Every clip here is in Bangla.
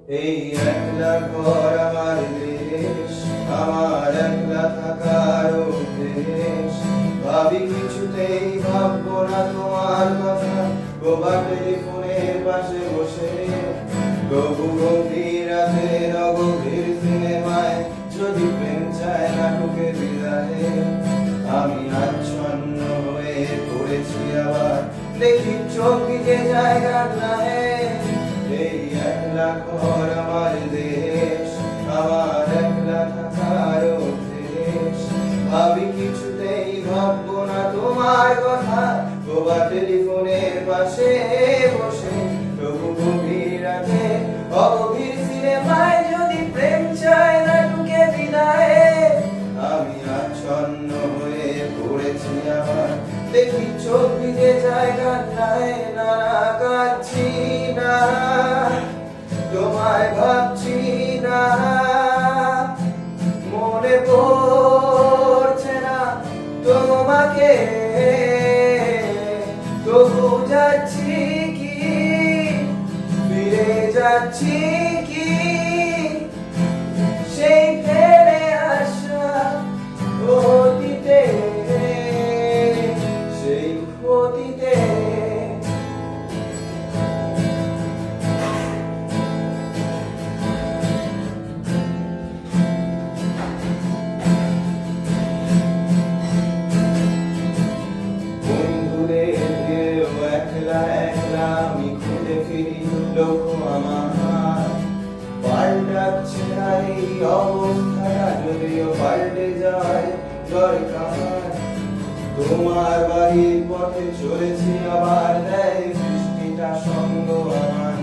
এই একলা ঘর আমার দেশ, আমার একলা থাকার অভ্যেস। ভাবি কিছুতেই ভাববো না তোমার কথা, গোবা টেলিফোনের পাশে বসে। তবু গভীর রাতের অগভীর সিনেমায় যদি প্রেম চায় নাটকে বিদায়ে, আমি আচ্ছন্ন হয়ে পড়েছি আবার, দেখি চোখ দিকে জায়গা নাই। এই একলা ঘর আমার দেশ, আমার একলা থাকার অভ্যেস। ভাবি কিছুতেই ভাববো না তোমার কথা, গোবা টেলিফোনের পাশে বসে। তবু গভীর রাতে অগভীর সিনেমায় যদি প্রেম চায় নাটকে বিদায়ে, আমি আচ্ছন্ন হয়ে পড়েছি আবার, দেখি চোখ দিকে জায়গা নাই। না কাঁদছি না, তোমায় ভাবছি না, মনে পড়ছে না তোমাকে। তবু যাচ্ছি কি, ফিরে যাচ্ছি কি সেই ফেলে আসা অতীতে, সেই অতীতে। একলা একলা আমি খুঁজে ফিরি লক্ষ্য আমার, পাল্টাচ্ছে না এই অবস্থাটা, যদিও পাল্টে যায় দরকার। তোমার বাড়ির পথে চলেছি আবার, দেয় বৃষ্টিটা সঙ্গ আমার।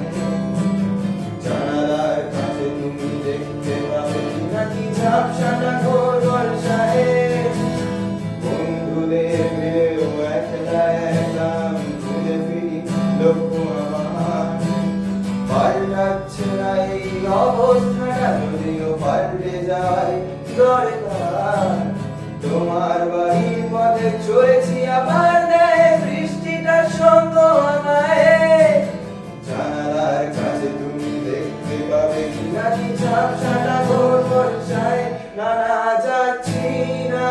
জানালার কাছে তুমি দেখতে পাবে নাকি ঝাপসাটা ঘোর বর্ষায়। বন্ধুদের মিলেও একলা একলা আমি খুঁজে ফিরি লক্ষ্য আমার, পাল্টাচ্ছে না এই অবস্থাটা, যদিও পাল্টে যায় দরকার। তোমার বাড়ির পথে চলেছি আবার, দেয় বৃষ্টিটা সঙ্গ আমায়। জানালার কাছে তুমি দেখতে পাবে নাকি ঝাপসাটা ঘোর বর্ষায়। না না যাচ্ছি না,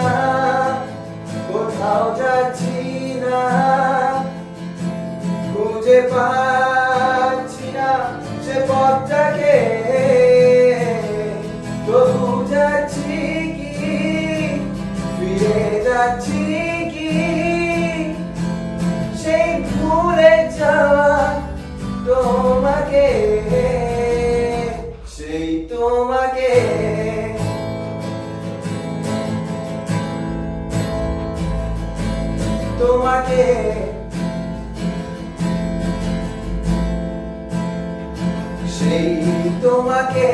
কোথাও যাচ্ছি না, খুঁজে পাচ্ছি না সে পথটাকে। তবু যাচ্ছি কি, ফিরে যাচ্ছি কি সেই ভুলে যাওয়া তোমাকে, সেই তোমাকে। তোমাকে সেই তোমাকে।